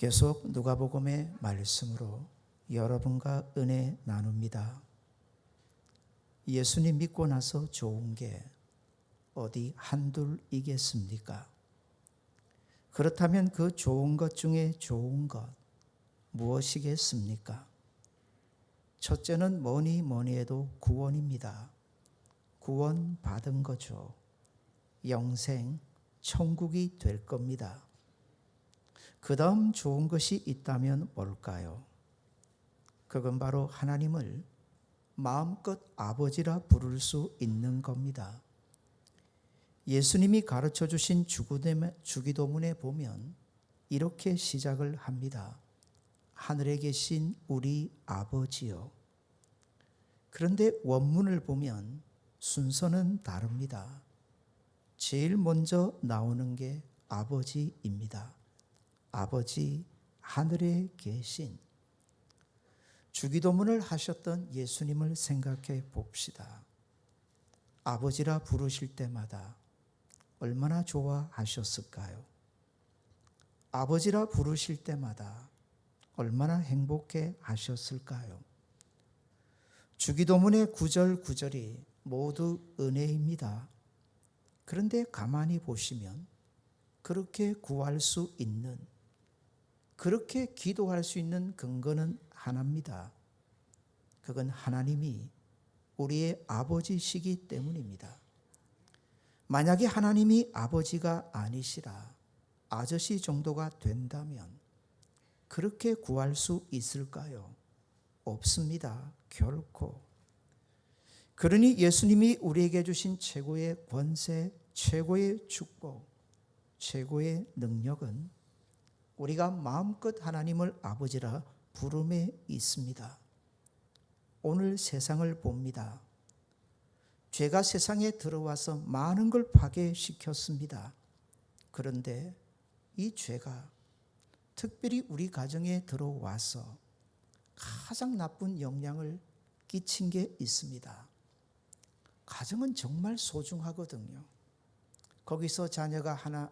계속 누가복음의 말씀으로 여러분과 은혜 나눕니다. 예수님 믿고 나서 좋은 게 어디 한둘이겠습니까? 그렇다면 그 좋은 것 중에 좋은 것 무엇이겠습니까? 첫째는 뭐니 해도 구원입니다. 구원 받은 거죠. 영생, 천국이 될 겁니다. 그 다음 좋은 것이 있다면 뭘까요? 그건 바로 하나님을 마음껏 아버지라 부를 수 있는 겁니다. 예수님이 가르쳐 주신 주기도문에 보면 이렇게 시작을 합니다. 하늘에 계신 우리 아버지요. 그런데 원문을 보면 순서는 다릅니다. 제일 먼저 나오는 게 아버지입니다. 아버지 하늘에 계신. 주기도문을 하셨던 예수님을 생각해 봅시다. 아버지라 부르실 때마다 얼마나 좋아하셨을까요? 아버지라 부르실 때마다 얼마나 행복해 하셨을까요? 주기도문의 구절구절이 모두 은혜입니다. 그런데 가만히 보시면 그렇게 구할 수 있는, 그렇게 기도할 수 있는 근거는 하나입니다. 그건 하나님이 우리의 아버지시기 때문입니다. 만약에 하나님이 아버지가 아니시라 아저씨 정도가 된다면 그렇게 구할 수 있을까요? 없습니다. 결코. 그러니 예수님이 우리에게 주신 최고의 권세, 최고의 축복, 최고의 능력은 우리가 마음껏 하나님을 아버지라 부름에 있습니다. 오늘 세상을 봅니다. 죄가 세상에 들어와서 많은 걸 파괴시켰습니다. 그런데 이 죄가 특별히 우리 가정에 들어와서 가장 나쁜 영향을 끼친 게 있습니다. 가정은 정말 소중하거든요. 거기서 자녀가 하나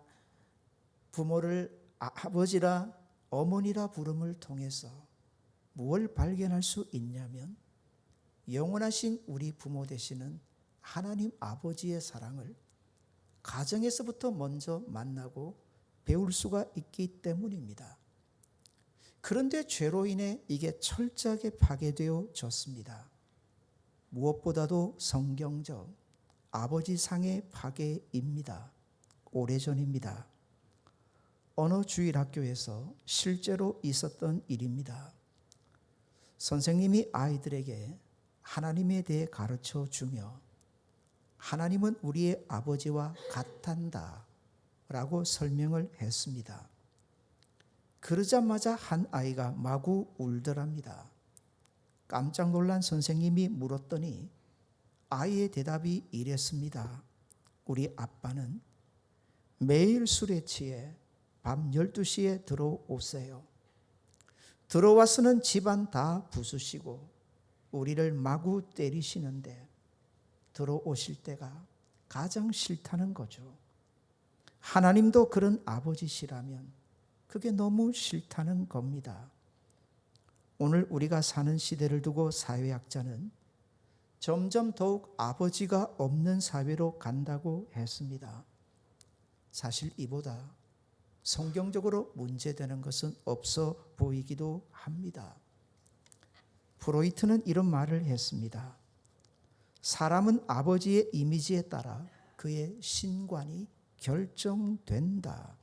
부모를 아버지라 어머니라 부름을 통해서 무엇을 발견할 수 있냐면 영원하신 우리 부모 되시는 하나님 아버지의 사랑을 가정에서부터 먼저 만나고 배울 수가 있기 때문입니다. 그런데 죄로 인해 이게 철저하게 파괴되어졌습니다. 무엇보다도 성경적 아버지상의 파괴입니다. 오래전입니다. 어느 주일학교에서 실제로 있었던 일입니다. 선생님이 아이들에게 하나님에 대해 가르쳐 주며 하나님은 우리의 아버지와 같단다 라고 설명을 했습니다. 그러자마자 한 아이가 마구 울더랍니다. 깜짝 놀란 선생님이 물었더니 아이의 대답이 이랬습니다. 우리 아빠는 매일 술에 취해 밤 12시에 들어오세요. 들어와서는 집안 다 부수시고 우리를 마구 때리시는데 들어오실 때가 가장 싫다는 거죠. 하나님도 그런 아버지시라면 그게 너무 싫다는 겁니다. 오늘 우리가 사는 시대를 두고 사회학자는 점점 더욱 아버지가 없는 사회로 간다고 했습니다. 사실 이보다 성경적으로 문제되는 것은 없어 보이기도 합니다. 프로이트는 이런 말을 했습니다. 사람은 아버지의 이미지에 따라 그의 신관이 결정된다.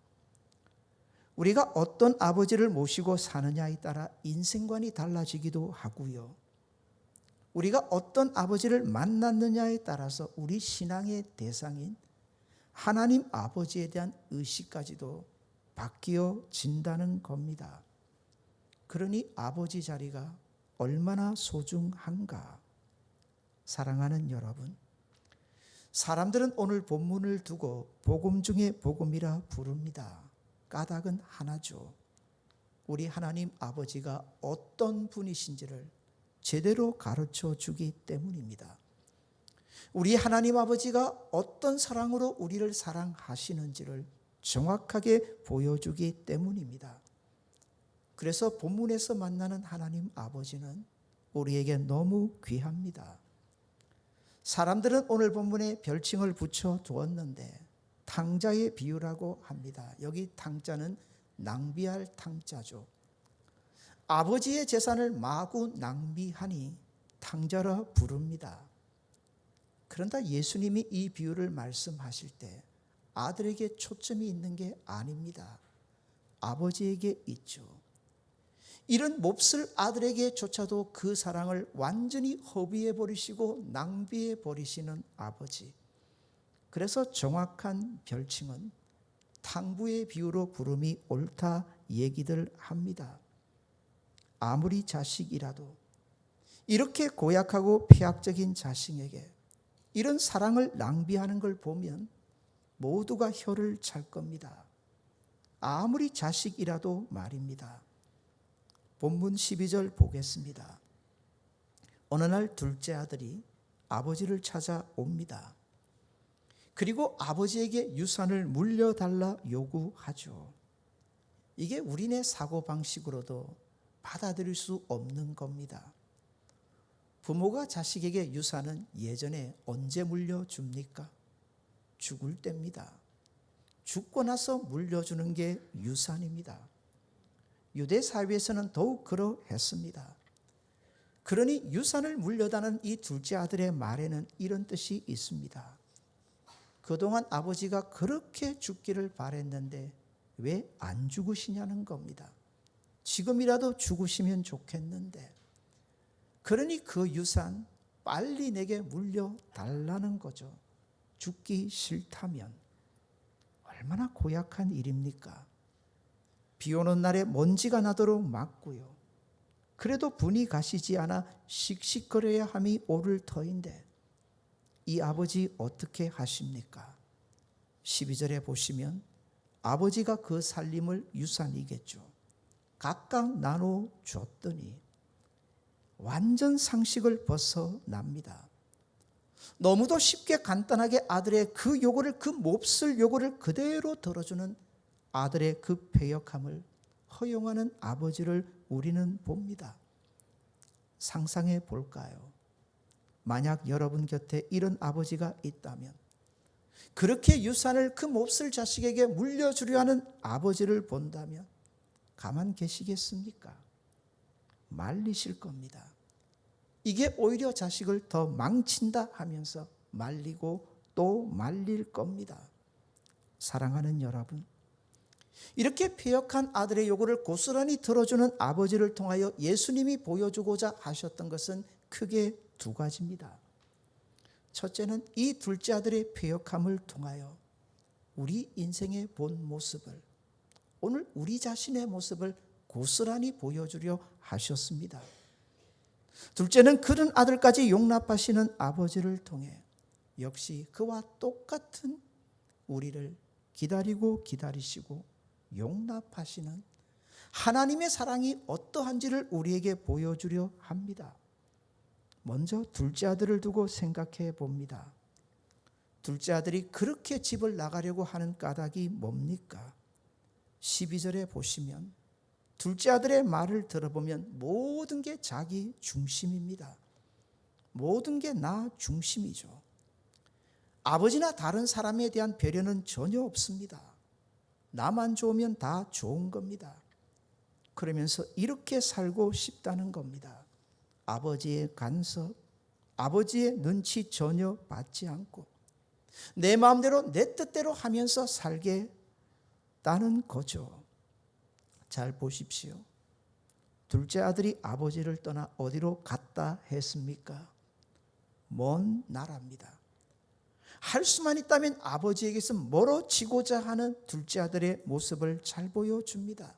우리가 어떤 아버지를 모시고 사느냐에 따라 인생관이 달라지기도 하고요. 우리가 어떤 아버지를 만났느냐에 따라서 우리 신앙의 대상인 하나님 아버지에 대한 의식까지도 바뀌어진다는 겁니다. 그러니 아버지 자리가 얼마나 소중한가. 사랑하는 여러분, 사람들은 오늘 본문을 두고 복음 중에 복음이라 부릅니다. 까닭은 하나죠. 우리 하나님 아버지가 어떤 분이신지를 제대로 가르쳐 주기 때문입니다. 우리 하나님 아버지가 어떤 사랑으로 우리를 사랑하시는지를 정확하게 보여주기 때문입니다. 그래서 본문에서 만나는 하나님 아버지는 우리에게 너무 귀합니다. 사람들은 오늘 본문에 별칭을 붙여 두었는데 탕자의 비유라고 합니다. 여기 탕자는 낭비할 탕자죠. 아버지의 재산을 마구 낭비하니 탕자라 부릅니다. 그런데 예수님이 이 비유를 말씀하실 때 아들에게 초점이 있는 게 아닙니다. 아버지에게 있죠. 이런 몹쓸 아들에게조차도 그 사랑을 완전히 허비해 버리시고 낭비해 버리시는 아버지. 그래서 정확한 별칭은 탕부의 비유로 부름이 옳다 얘기들 합니다. 아무리 자식이라도 이렇게 고약하고 폐악적인 자식에게 이런 사랑을 낭비하는 걸 보면 모두가 혀를 찰 겁니다. 아무리 자식이라도 말입니다. 본문 12절 보겠습니다. 어느 날 둘째 아들이 아버지를 찾아옵니다. 그리고 아버지에게 유산을 물려달라 요구하죠. 이게 우리네 사고방식으로도 받아들일 수 없는 겁니다. 부모가 자식에게 유산은 예전에 언제 물려줍니까? 죽을 때입니다. 죽고 나서 물려주는 게 유산입니다. 유대 사회에서는 더욱 그러했습니다. 그러니 유산을 물려다는 이 둘째 아들의 말에는 이런 뜻이 있습니다. 그동안 아버지가 그렇게 죽기를 바랬는데 왜 안 죽으시냐는 겁니다. 지금이라도 죽으시면 좋겠는데, 그러니 그 유산 빨리 내게 물려달라는 거죠. 죽기 싫다면. 얼마나 고약한 일입니까? 비 오는 날에 먼지가 나도록 막고요. 그래도 분이 가시지 않아 씩씩거려야 함이 옳을 터인데 이 아버지 어떻게 하십니까? 12절에 보시면 아버지가 그 살림을 유산이겠죠. 각각 나눠 줬더니 완전 상식을 벗어납니다. 너무도 쉽게 간단하게 아들의 그 요구를, 그 몹쓸 요구를 그대로 들어주는 아들의 그 패역함을 허용하는 아버지를 우리는 봅니다. 상상해 볼까요? 만약 여러분 곁에 이런 아버지가 있다면, 그렇게 유산을 그 몹쓸 자식에게 물려주려 하는 아버지를 본다면 가만 계시겠습니까? 말리실 겁니다. 이게 오히려 자식을 더 망친다 하면서 말리고 또 말릴 겁니다. 사랑하는 여러분, 이렇게 패역한 아들의 요구를 고스란히 들어주는 아버지를 통하여 예수님이 보여주고자 하셨던 것은 크게 두 가지입니다. 첫째는 이 둘째 아들의 패역함을 통하여 우리 인생의 본 모습을, 오늘 우리 자신의 모습을 고스란히 보여주려 하셨습니다. 둘째는 그런 아들까지 용납하시는 아버지를 통해 역시 그와 똑같은 우리를 기다리고 기다리시고 용납하시는 하나님의 사랑이 어떠한지를 우리에게 보여주려 합니다. 먼저 둘째 아들을 두고 생각해 봅니다. 둘째 아들이 그렇게 집을 나가려고 하는 까닭이 뭡니까? 12절에 보시면 둘째 아들의 말을 들어보면 모든 게 자기 중심입니다. 모든 게 나 중심이죠. 아버지나 다른 사람에 대한 배려는 전혀 없습니다. 나만 좋으면 다 좋은 겁니다. 그러면서 이렇게 살고 싶다는 겁니다. 아버지의 간섭, 아버지의 눈치 전혀 받지 않고 내 마음대로 내 뜻대로 하면서 살겠다는 거죠. 잘 보십시오. 둘째 아들이 아버지를 떠나 어디로 갔다 했습니까? 먼 나라입니다. 할 수만 있다면 아버지에게서 멀어지고자 하는 둘째 아들의 모습을 잘 보여줍니다.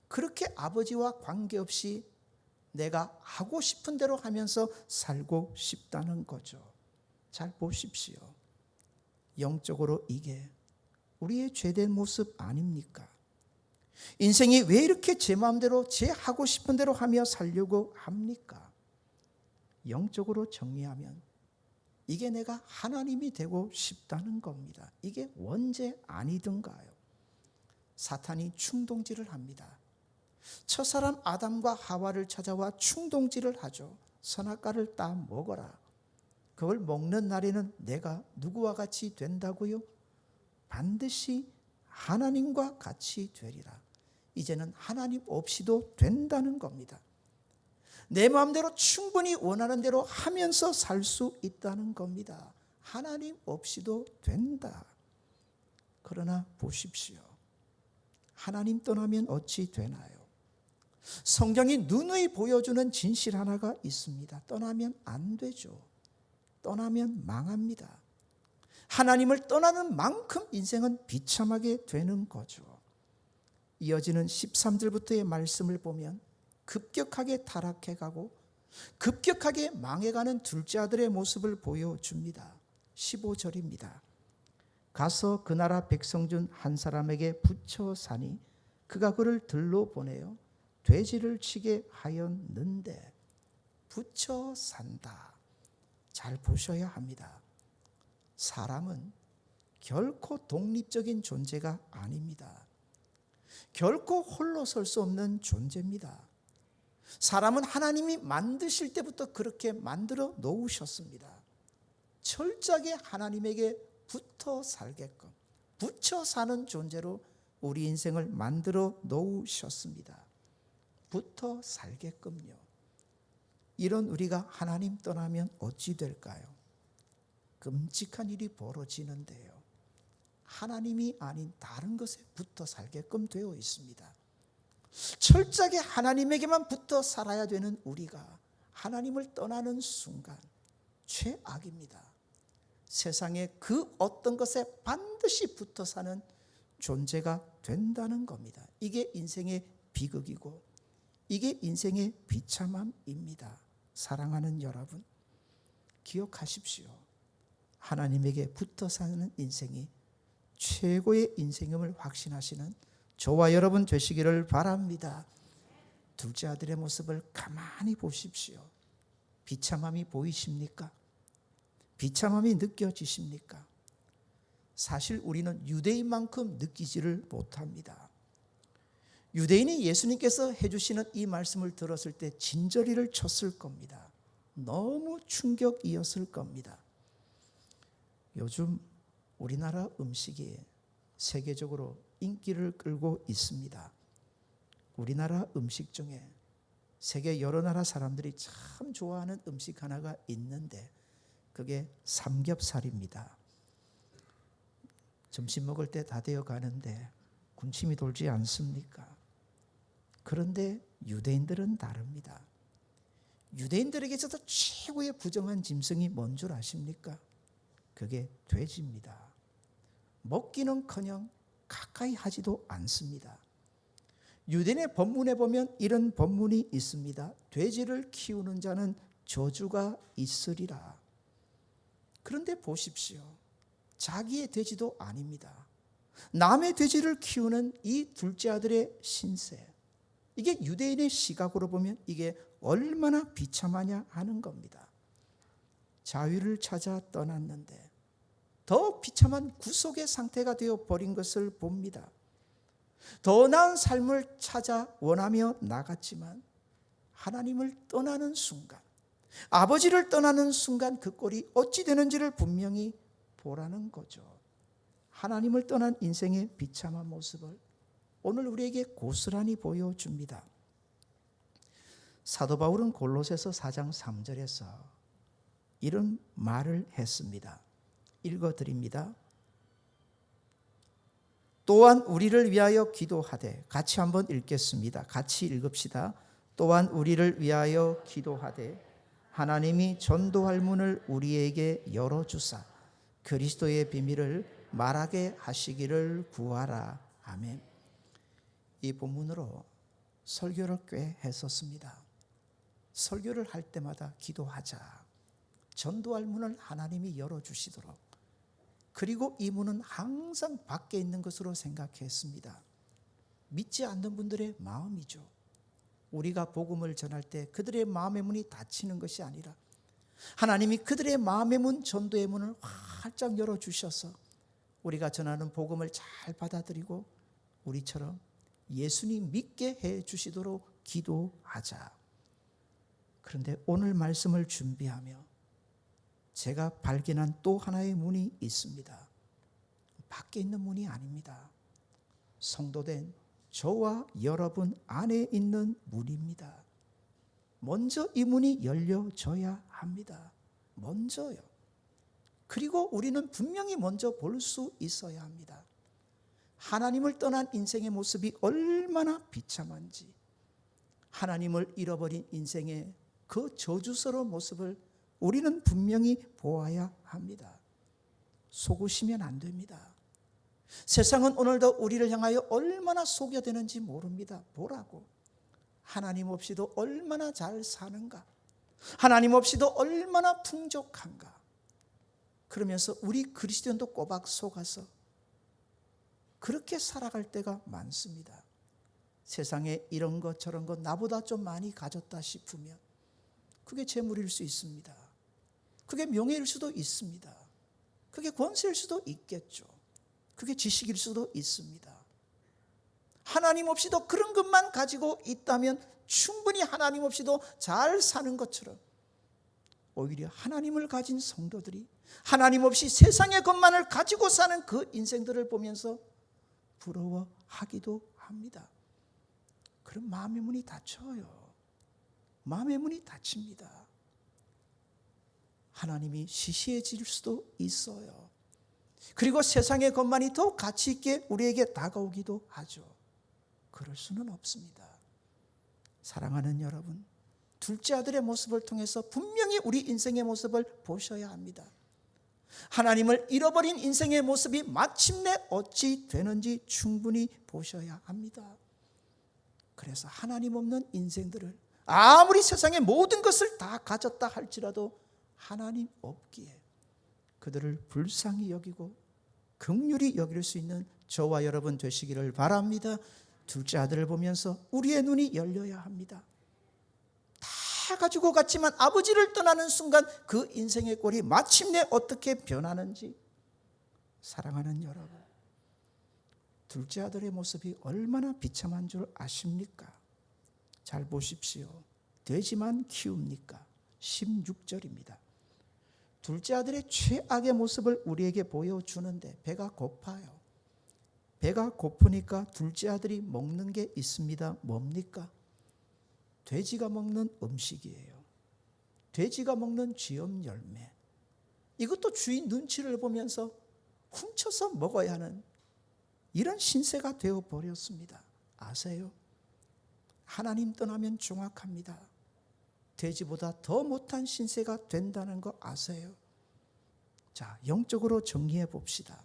그렇게 아버지와 관계없이 내가 하고 싶은 대로 하면서 살고 싶다는 거죠. 잘 보십시오. 영적으로 이게 우리의 죄된 모습 아닙니까? 인생이 왜 이렇게 제 마음대로 제 하고 싶은 대로 하며 살려고 합니까? 영적으로 정리하면 이게 내가 하나님이 되고 싶다는 겁니다. 이게 원죄 아니든가요? 사탄이 충동질을 합니다. 첫사람 아담과 하와를 찾아와 충동질을 하죠. 선악과를 따 먹어라. 그걸 먹는 날에는 내가 누구와 같이 된다고요? 반드시 하나님과 같이 되리라. 이제는 하나님 없이도 된다는 겁니다. 내 마음대로 충분히 원하는 대로 하면서 살 수 있다는 겁니다. 하나님 없이도 된다. 그러나 보십시오. 하나님 떠나면 어찌 되나요? 성경이 누누이 보여주는 진실 하나가 있습니다. 떠나면 안 되죠. 떠나면 망합니다. 하나님을 떠나는 만큼 인생은 비참하게 되는 거죠. 이어지는 13절부터의 말씀을 보면 급격하게 타락해가고 급격하게 망해가는 둘째 아들의 모습을 보여줍니다. 15절입니다. 가서 그 나라 백성 중 한 사람에게 붙여 사니 그가 그를 들러 보내어 돼지를 치게 하였는데. 붙여 산다. 잘 보셔야 합니다. 사람은 결코 독립적인 존재가 아닙니다. 결코 홀로 설 수 없는 존재입니다. 사람은 하나님이 만드실 때부터 그렇게 만들어 놓으셨습니다. 철저하게 하나님에게 붙어 살게끔, 붙여 사는 존재로 우리 인생을 만들어 놓으셨습니다. 붙어 살게끔요. 이런 우리가 하나님 떠나면 어찌 될까요? 끔찍한 일이 벌어지는데요. 하나님이 아닌 다른 것에 붙어 살게끔 되어 있습니다. 철저하게 하나님에게만 붙어 살아야 되는 우리가 하나님을 떠나는 순간 최악입니다. 세상에 그 어떤 것에 반드시 붙어 사는 존재가 된다는 겁니다. 이게 인생의 비극이고 이게 인생의 비참함입니다. 사랑하는 여러분, 기억하십시오. 하나님에게 붙어 사는 인생이 최고의 인생임을 확신하시는 저와 여러분 되시기를 바랍니다. 둘째 아들의 모습을 가만히 보십시오. 비참함이 보이십니까? 비참함이 느껴지십니까? 사실 우리는 유대인만큼 느끼지를 못합니다. 유대인이 예수님께서 해주시는 이 말씀을 들었을 때 진저리를 쳤을 겁니다. 너무 충격이었을 겁니다. 요즘 우리나라 음식이 세계적으로 인기를 끌고 있습니다. 우리나라 음식 중에 세계 여러 나라 사람들이 참 좋아하는 음식 하나가 있는데 그게 삼겹살입니다. 점심 먹을 때 다 되어 가는데 군침이 돌지 않습니까? 그런데 유대인들은 다릅니다. 유대인들에게서도 최고의 부정한 짐승이 뭔 줄 아십니까? 그게 돼지입니다. 먹기는커녕 가까이 하지도 않습니다. 유대인의 법문에 보면 이런 법문이 있습니다. 돼지를 키우는 자는 저주가 있으리라. 그런데 보십시오. 자기의 돼지도 아닙니다. 남의 돼지를 키우는 이 둘째 아들의 신세. 이게 유대인의 시각으로 보면 이게 얼마나 비참하냐 하는 겁니다. 자유를 찾아 떠났는데 더 비참한 구속의 상태가 되어 버린 것을 봅니다. 더 나은 삶을 찾아 원하며 나갔지만 하나님을 떠나는 순간, 아버지를 떠나는 순간 그 꼴이 어찌 되는지를 분명히 보라는 거죠. 하나님을 떠난 인생의 비참한 모습을 오늘 우리에게 고스란히 보여줍니다. 사도 바울은 골로새서 4장 3절에서 이런 말을 했습니다. 읽어드립니다. 또한 우리를 위하여 기도하되, 같이 한번 읽겠습니다. 같이 읽읍시다. 또한 우리를 위하여 기도하되 하나님이 전도할 문을 우리에게 열어주사 그리스도의 비밀을 말하게 하시기를 구하라. 아멘. 이 본문으로 설교를 꽤 했었습니다. 설교를 할 때마다 기도하자. 전도할 문을 하나님이 열어주시도록. 그리고 이 문은 항상 밖에 있는 것으로 생각했습니다. 믿지 않는 분들의 마음이죠. 우리가 복음을 전할 때 그들의 마음의 문이 닫히는 것이 아니라 하나님이 그들의 마음의 문, 전도의 문을 활짝 열어주셔서 우리가 전하는 복음을 잘 받아들이고 우리처럼 예수님 믿게 해 주시도록 기도하자. 그런데 오늘 말씀을 준비하며 제가 발견한 또 하나의 문이 있습니다. 밖에 있는 문이 아닙니다. 성도된 저와 여러분 안에 있는 문입니다. 먼저 이 문이 열려져야 합니다. 먼저요. 그리고 우리는 분명히 먼저 볼 수 있어야 합니다. 하나님을 떠난 인생의 모습이 얼마나 비참한지, 하나님을 잃어버린 인생의 그 저주스러운 모습을 우리는 분명히 보아야 합니다. 속으시면 안 됩니다. 세상은 오늘도 우리를 향하여 얼마나 속여대는지 모릅니다. 보라고. 하나님 없이도 얼마나 잘 사는가, 하나님 없이도 얼마나 풍족한가. 그러면서 우리 그리스도인도 꼬박 속아서 그렇게 살아갈 때가 많습니다. 세상에 이런 것 저런 것 나보다 좀 많이 가졌다 싶으면 그게 재물일 수 있습니다. 그게 명예일 수도 있습니다. 그게 권세일 수도 있겠죠. 그게 지식일 수도 있습니다. 하나님 없이도 그런 것만 가지고 있다면 충분히 하나님 없이도 잘 사는 것처럼, 오히려 하나님을 가진 성도들이 하나님 없이 세상의 것만을 가지고 사는 그 인생들을 보면서 부러워하기도 합니다. 그럼 마음의 문이 닫혀요. 마음의 문이 닫힙니다. 하나님이 시시해질 수도 있어요. 그리고 세상의 것만이 더 가치 있게 우리에게 다가오기도 하죠. 그럴 수는 없습니다. 사랑하는 여러분, 둘째 아들의 모습을 통해서 분명히 우리 인생의 모습을 보셔야 합니다. 하나님을 잃어버린 인생의 모습이 마침내 어찌 되는지 충분히 보셔야 합니다. 그래서 하나님 없는 인생들을 아무리 세상의 모든 것을 다 가졌다 할지라도 하나님 없기에 그들을 불쌍히 여기고 긍휼히 여길 수 있는 저와 여러분 되시기를 바랍니다. 둘째 아들을 보면서 우리의 눈이 열려야 합니다. 다 가지고 갔지만 아버지를 떠나는 순간 그 인생의 꼴이 마침내 어떻게 변하는지. 사랑하는 여러분, 둘째 아들의 모습이 얼마나 비참한 줄 아십니까? 잘 보십시오. 돼지만 키웁니까? 16절입니다. 둘째 아들의 최악의 모습을 우리에게 보여주는데 배가 고파요. 배가 고프니까 둘째 아들이 먹는 게 있습니다. 뭡니까? 돼지가 먹는 음식이에요. 돼지가 먹는 쥐엄 열매. 이것도 주인 눈치를 보면서 훔쳐서 먹어야 하는 이런 신세가 되어버렸습니다. 아세요? 하나님 떠나면 정확합니다. 돼지보다 더 못한 신세가 된다는 거 아세요? 자, 영적으로 정리해 봅시다.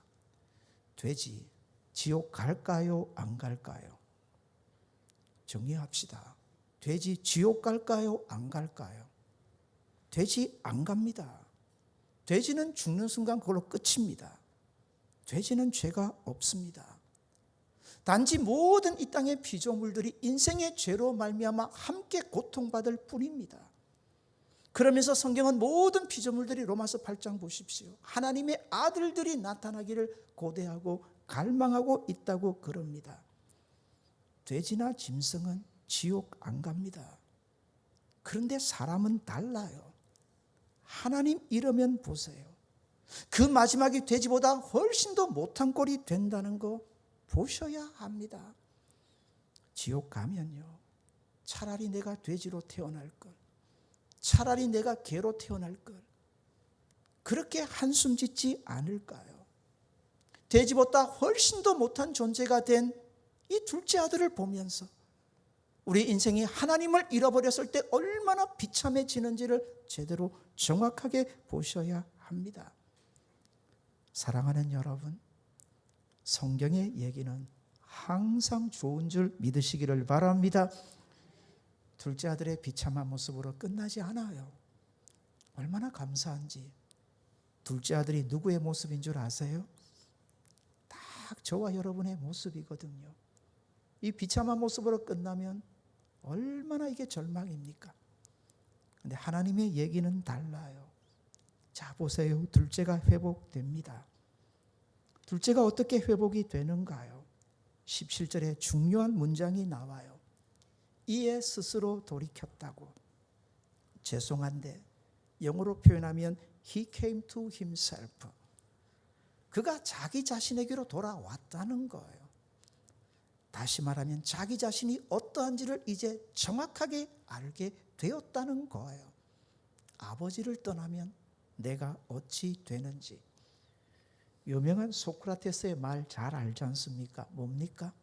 돼지, 지옥 갈까요? 안 갈까요? 정리합시다. 돼지 지옥 갈까요? 안 갈까요? 돼지 안 갑니다. 돼지는 죽는 순간 그걸로 끝입니다. 돼지는 죄가 없습니다. 단지 모든 이 땅의 피조물들이 인생의 죄로 말미암아 함께 고통받을 뿐입니다. 그러면서 성경은 모든 피조물들이 로마서 8장 보십시오. 하나님의 아들들이 나타나기를 고대하고 갈망하고 있다고 그럽니다. 돼지나 짐승은 지옥 안 갑니다. 그런데 사람은 달라요. 하나님 잃으면 보세요. 그 마지막이 돼지보다 훨씬 더 못한 꼴이 된다는 거 보셔야 합니다. 지옥 가면요, 차라리 내가 돼지로 태어날 걸, 차라리 내가 개로 태어날 걸, 그렇게 한숨 짓지 않을까요? 돼지보다 훨씬 더 못한 존재가 된 이 둘째 아들을 보면서 우리 인생이 하나님을 잃어버렸을 때 얼마나 비참해지는지를 제대로 정확하게 보셔야 합니다. 사랑하는 여러분, 성경의 얘기는 항상 좋은 줄 믿으시기를 바랍니다. 둘째 아들의 비참한 모습으로 끝나지 않아요. 얼마나 감사한지. 둘째 아들이 누구의 모습인 줄 아세요? 딱 저와 여러분의 모습이거든요. 이 비참한 모습으로 끝나면 얼마나 이게 절망입니까? 그런데 하나님의 얘기는 달라요. 자, 보세요. 둘째가 회복됩니다. 둘째가 어떻게 회복이 되는가요? 17절에 중요한 문장이 나와요. 이에 스스로 돌이켰다고. 죄송한데 영어로 표현하면 He came to himself. 그가 자기 자신에게로 돌아왔다는 거예요. 다시 말하면 자기 자신이 어떠한지를 이제 정확하게 알게 되었다는 거예요. 아버지를 떠나면 내가 어찌 되는지. 유명한 소크라테스의 말 잘 알지 않습니까? 뭡니까?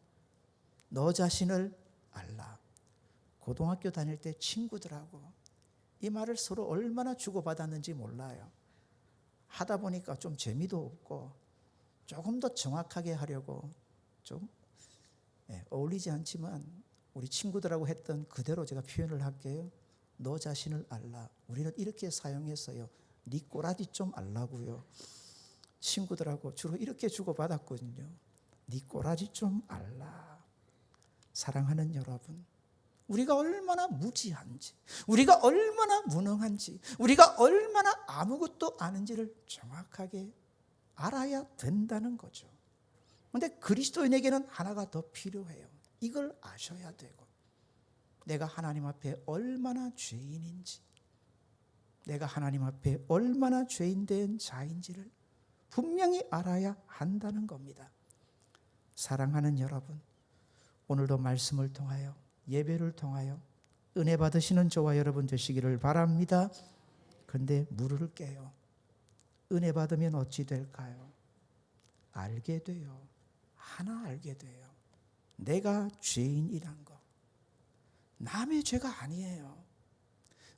너 자신을 알라. 고등학교 다닐 때 친구들하고 이 말을 서로 얼마나 주고받았는지 몰라요. 하다 보니까 좀 재미도 없고 조금 더 정확하게 하려고 좀 어울리지 않지만 우리 친구들하고 했던 그대로 제가 표현을 할게요. 너 자신을 알라. 우리는 이렇게 사용했어요. 네 꼬라지 좀 알라고요. 친구들하고 주로 이렇게 주고받았거든요. 네 꼬라지 좀 알라. 사랑하는 여러분, 우리가 얼마나 무지한지, 우리가 얼마나 무능한지, 우리가 얼마나 아무것도 아는지를 정확하게 알아야 된다는 거죠. 그런데 그리스도인에게는 하나가 더 필요해요. 이걸 아셔야 되고, 내가 하나님 앞에 얼마나 죄인인지, 내가 하나님 앞에 얼마나 죄인된 자인지를 분명히 알아야 한다는 겁니다. 사랑하는 여러분, 오늘도 말씀을 통하여, 예배를 통하여 은혜 받으시는 저와 여러분 되시기를 바랍니다. 그런데 물을게요. 은혜 받으면 어찌 될까요? 알게 돼요. 하나 알게 돼요. 내가 죄인이란 거. 남의 죄가 아니에요.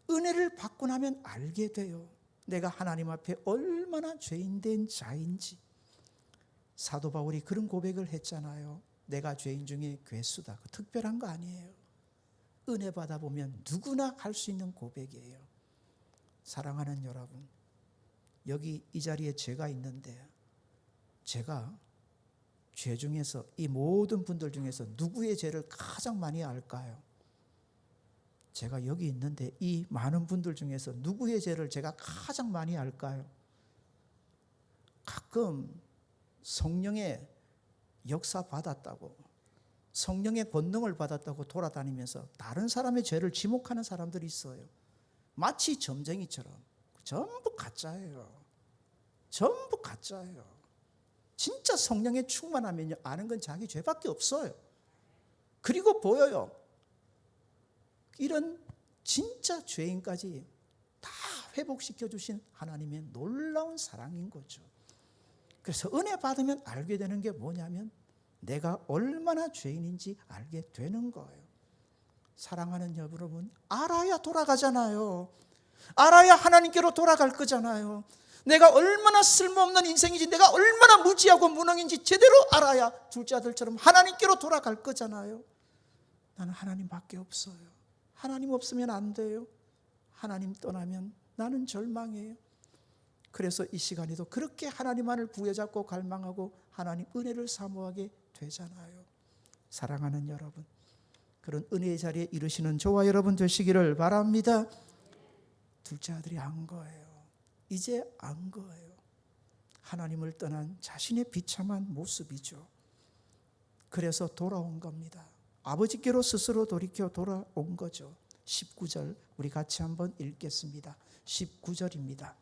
은혜를 받고 나면 알게 돼요. 내가 하나님 앞에 얼마나 죄인된 자인지. 사도 바울이 그런 고백을 했잖아요. 내가 죄인 중에 괴수다. 특별한 거 아니에요. 은혜 받아보면 누구나 할 수 있는 고백이에요. 사랑하는 여러분, 여기 이 자리에 제가 있는데 제가 죄 중에서 이 모든 분들 중에서 누구의 죄를 가장 많이 알까요? 제가 여기 있는데 이 많은 분들 중에서 누구의 죄를 제가 가장 많이 알까요? 가끔 성령의 역사 받았다고, 성령의 권능을 받았다고 돌아다니면서 다른 사람의 죄를 지목하는 사람들이 있어요. 마치 점쟁이처럼. 전부 가짜예요. 전부 가짜예요. 진짜 성령에 충만하면요, 아는 건 자기 죄밖에 없어요. 그리고 보여요. 이런 진짜 죄인까지 다 회복시켜 주신 하나님의 놀라운 사랑인 거죠. 그래서 은혜 받으면 알게 되는 게 뭐냐면 내가 얼마나 죄인인지 알게 되는 거예요. 사랑하는 여러분, 알아야 돌아가잖아요. 알아야 하나님께로 돌아갈 거잖아요. 내가 얼마나 쓸모없는 인생인지, 내가 얼마나 무지하고 무능인지 제대로 알아야 둘째 아들처럼 하나님께로 돌아갈 거잖아요. 나는 하나님밖에 없어요. 하나님 없으면 안 돼요. 하나님 떠나면 나는 절망이에요. 그래서 이 시간에도 그렇게 하나님만을 부여잡고 갈망하고 하나님 은혜를 사모하게 되잖아요. 사랑하는 여러분, 그런 은혜의 자리에 이르시는 저와 여러분 되시기를 바랍니다. 둘째 아들이 안 거예요. 이제 안 거예요. 하나님을 떠난 자신의 비참한 모습이죠. 그래서 돌아온 겁니다. 아버지께로 스스로 돌이켜 돌아온 거죠. 19절 우리 같이 한번 읽겠습니다. 19절입니다.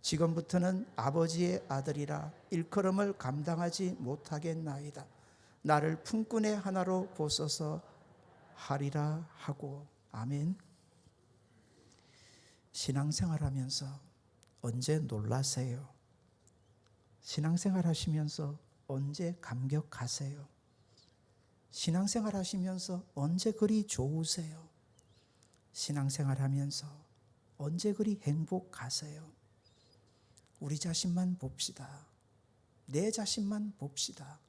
지금부터는 아버지의 아들이라 일컬음을 감당하지 못하겠나이다. 나를 품꾼의 하나로 보소서 하리라 하고. 아멘. 신앙생활하면서 언제 놀라세요? 신앙생활 하시면서 언제 감격하세요? 신앙생활 하시면서 언제 그리 좋으세요? 신앙생활 하면서 언제 그리 행복하세요? 우리 자신만 봅시다. 내 자신만 봅시다.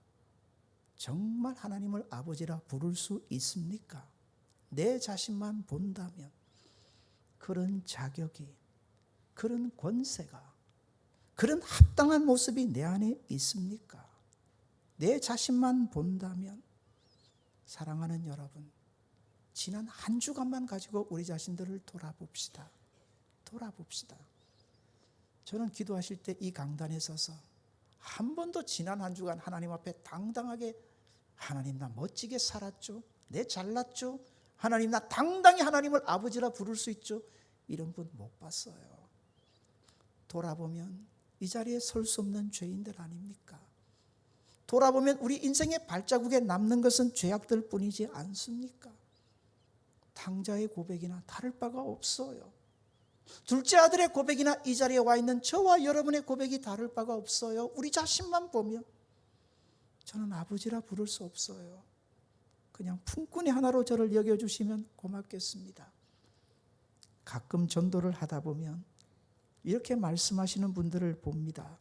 정말 하나님을 아버지라 부를 수 있습니까? 내 자신만 본다면 그런 자격이, 그런 권세가, 그런 합당한 모습이 내 안에 있습니까? 내 자신만 본다면, 사랑하는 여러분, 지난 한 주간만 가지고 우리 자신들을 돌아봅시다. 돌아봅시다. 저는 기도하실 때 이 강단에 서서 한 번도 지난 한 주간 하나님 앞에 당당하게 하나님 나 멋지게 살았죠. 내 잘났죠. 하나님 나 당당히 하나님을 아버지라 부를 수 있죠. 이런 분 못 봤어요. 돌아보면 이 자리에 설 수 없는 죄인들 아닙니까? 돌아보면 우리 인생의 발자국에 남는 것은 죄악들 뿐이지 않습니까? 탕자의 고백이나 다를 바가 없어요. 둘째 아들의 고백이나 이 자리에 와 있는 저와 여러분의 고백이 다를 바가 없어요. 우리 자신만 보면 저는 아버지라 부를 수 없어요. 그냥 품꾼이 하나로 저를 여겨주시면 고맙겠습니다. 가끔 전도를 하다 보면 이렇게 말씀하시는 분들을 봅니다.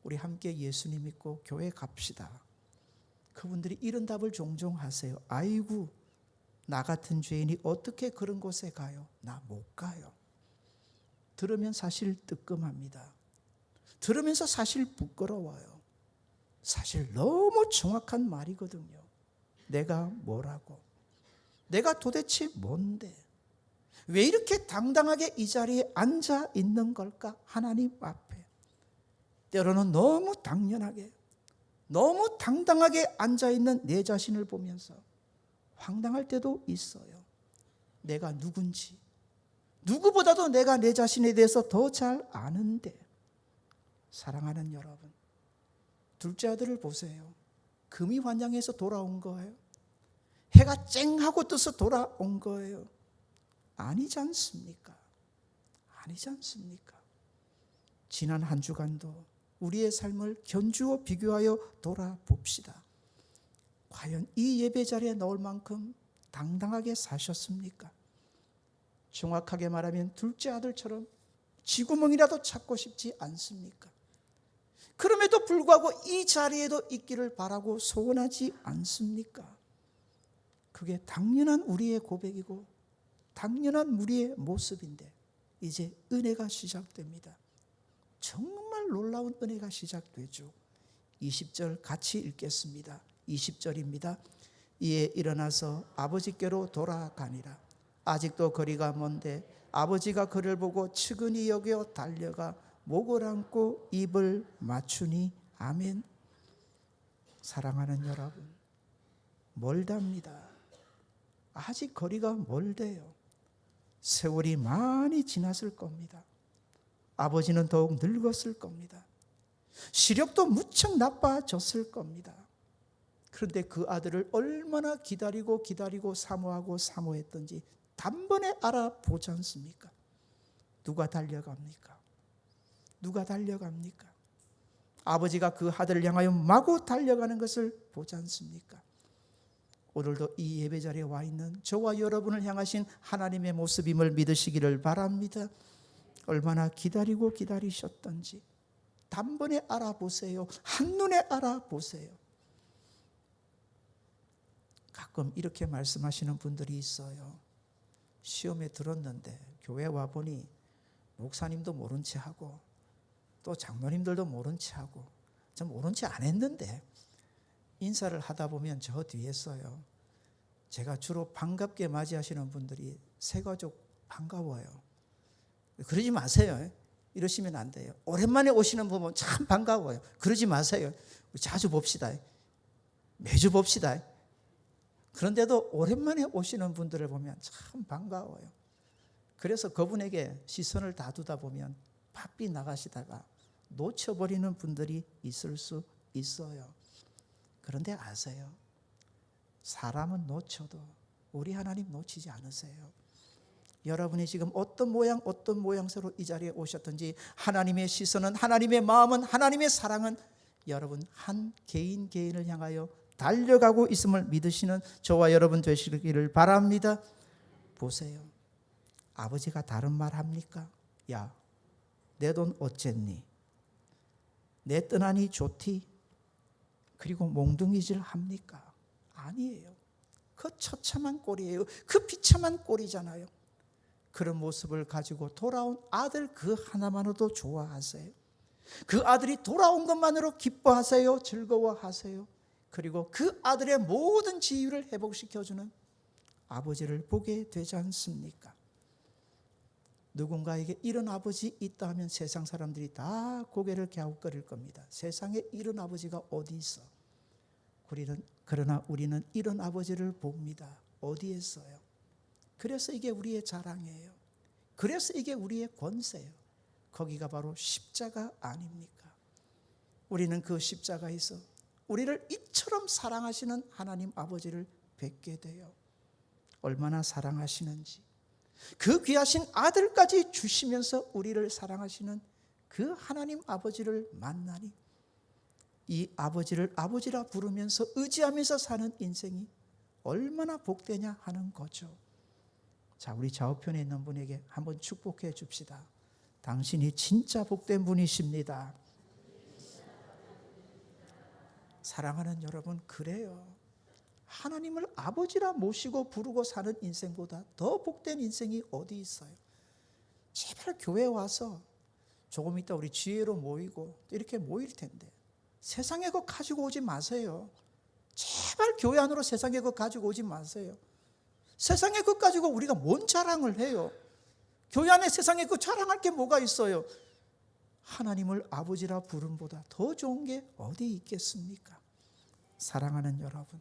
우리 함께 예수님 믿고 교회 갑시다. 그분들이 이런 답을 종종 하세요. 아이고, 나 같은 죄인이 어떻게 그런 곳에 가요? 나 못 가요. 들으면 사실 뜨끔합니다. 들으면서 사실 부끄러워요. 사실 너무 정확한 말이거든요. 내가 뭐라고? 내가 도대체 뭔데? 왜 이렇게 당당하게 이 자리에 앉아 있는 걸까? 하나님 앞에. 때로는 너무 당연하게, 너무 당당하게 앉아 있는 내 자신을 보면서 황당할 때도 있어요. 내가 누군지, 누구보다도 내가 내 자신에 대해서 더 잘 아는데. 사랑하는 여러분, 둘째 아들을 보세요. 금이 환양해서 돌아온 거예요? 해가 쨍하고 떠서 돌아온 거예요? 아니지 않습니까? 아니지 않습니까? 지난 한 주간도 우리의 삶을 견주어 비교하여 돌아봅시다. 과연 이 예배 자리에 나올 만큼 당당하게 사셨습니까? 정확하게 말하면 둘째 아들처럼 쥐구멍이라도 찾고 싶지 않습니까? 그럼에도 불구하고 이 자리에도 있기를 바라고 소원하지 않습니까? 그게 당연한 우리의 고백이고 당연한 우리의 모습인데 이제 은혜가 시작됩니다. 정말 놀라운 은혜가 시작되죠. 20절 같이 읽겠습니다. 20절입니다. 이에 일어나서 아버지께로 돌아가니라. 아직도 거리가 먼데 아버지가 그를 보고 측은히 여겨 달려가 목을 안고 입을 맞추니. 아멘. 사랑하는 여러분, 멀답니다. 아직 거리가 멀대요. 세월이 많이 지났을 겁니다. 아버지는 더욱 늙었을 겁니다. 시력도 무척 나빠졌을 겁니다. 그런데 그 아들을 얼마나 기다리고 사모하고 사모했던지 단번에 알아보지 않습니까? 누가 달려갑니까? 누가 달려갑니까? 아버지가 그 아들을 향하여 마구 달려가는 것을 보지 않습니까? 오늘도 이 예배 자리에 와 있는 저와 여러분을 향하신 하나님의 모습임을 믿으시기를 바랍니다. 얼마나 기다리셨던지 단번에 알아보세요. 한눈에 알아보세요. 가끔 이렇게 말씀하시는 분들이 있어요. 시험에 들었는데 교회 와보니 목사님도 모른 채 하고 또 장로님들도 모른 채 하고 좀 모른 채 안 했는데 인사를 하다 보면 저 뒤에서요. 제가 주로 반갑게 맞이하시는 분들이 새가족 반가워요. 그러지 마세요. 이러시면 안 돼요. 오랜만에 오시는 분 보면 참 반가워요. 그러지 마세요. 우리 자주 봅시다. 매주 봅시다. 그런데도 오랜만에 오시는 분들을 보면 참 반가워요. 그래서 그분에게 시선을 다 두다 보면 바삐 나가시다가 놓쳐버리는 분들이 있을 수 있어요. 그런데 아세요? 사람은 놓쳐도 우리 하나님 놓치지 않으세요. 여러분이 지금 어떤 모양새로 이 자리에 오셨든지 하나님의 시선은, 하나님의 마음은, 하나님의 사랑은 여러분 한 개인을 향하여 달려가고 있음을 믿으시는 저와 여러분 되시기를 바랍니다. 보세요. 아버지가 다른 말 합니까? 야, 내 돈 어쨌니? 내 떠나니 좋디? 그리고 몽둥이질 합니까? 아니에요. 그 처참한 꼴이에요. 그 비참한 꼴이잖아요. 그런 모습을 가지고 돌아온 아들 그 하나만으로도 좋아하세요. 그 아들이 돌아온 것만으로 기뻐하세요. 즐거워하세요. 그리고 그 아들의 모든 지위를 회복시켜주는 아버지를 보게 되지 않습니까? 누군가에게 이런 아버지 있다 하면 세상 사람들이 다 고개를 갸웃거릴 겁니다. 세상에 이런 아버지가 어디 있어? 그러나 우리는 이런 아버지를 봅니다. 어디에서요? 그래서 이게 우리의 자랑이에요. 그래서 이게 우리의 권세예요. 거기가 바로 십자가 아닙니까? 우리는 그 십자가에서 우리를 이처럼 사랑하시는 하나님 아버지를 뵙게 돼요. 얼마나 사랑하시는지, 그 귀하신 아들까지 주시면서 우리를 사랑하시는 그 하나님 아버지를 만나니 이 아버지를 아버지라 부르면서 의지하면서 사는 인생이 얼마나 복되냐 하는 거죠. 자, 우리 좌우편에 있는 분에게 한번 축복해 줍시다. 당신이 진짜 복된 분이십니다. 사랑하는 여러분, 그래요. 하나님을 아버지라 모시고 부르고 사는 인생보다 더 복된 인생이 어디 있어요? 제발 교회 와서 조금 있다 우리 지혜로 모이고 이렇게 모일 텐데 세상의 것 가지고 오지 마세요. 제발 교회 안으로 세상의 것 가지고 오지 마세요. 세상의 것 가지고 우리가 뭔 자랑을 해요? 교회 안에 세상의 것 자랑할 게 뭐가 있어요? 하나님을 아버지라 부름보다 더 좋은 게 어디 있겠습니까? 사랑하는 여러분,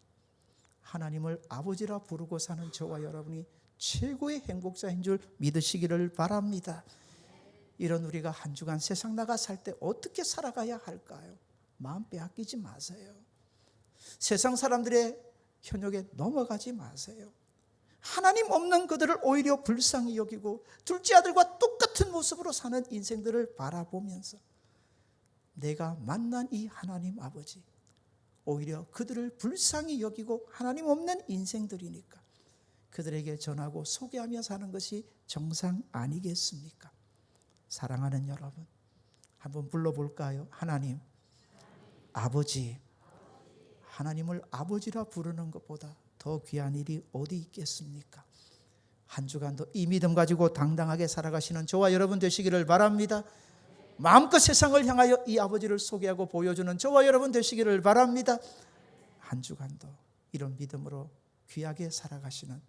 하나님을 아버지라 부르고 사는 저와 여러분이 최고의 행복자인 줄 믿으시기를 바랍니다. 이런 우리가 한 주간 세상 나가 살 때 어떻게 살아가야 할까요? 마음 빼앗기지 마세요. 세상 사람들의 현혹에 넘어가지 마세요. 하나님 없는 그들을 오히려 불쌍히 여기고 둘째 아들과 똑같은 모습으로 사는 인생들을 바라보면서 내가 만난 이 하나님 아버지, 오히려 그들을 불쌍히 여기고 하나님 없는 인생들이니까 그들에게 전하고 소개하며 사는 것이 정상 아니겠습니까? 사랑하는 여러분, 한번 불러볼까요? 하나님, 아버지. 하나님을 아버지라 부르는 것보다 더 귀한 일이 어디 있겠습니까? 한 주간도 이 믿음 가지고 당당하게 살아가시는 저와 여러분 되시기를 바랍니다. 마음껏 세상을 향하여 이 아버지를 소개하고 보여주는 저와 여러분 되시기를 바랍니다. 한 주간도 이런 믿음으로 귀하게 살아가시는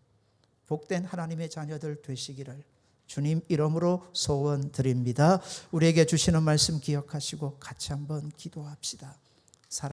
복된 하나님의 자녀들 되시기를 주님 이름으로 소원드립니다. 우리에게 주시는 말씀 기억하시고 같이 한번 기도합시다.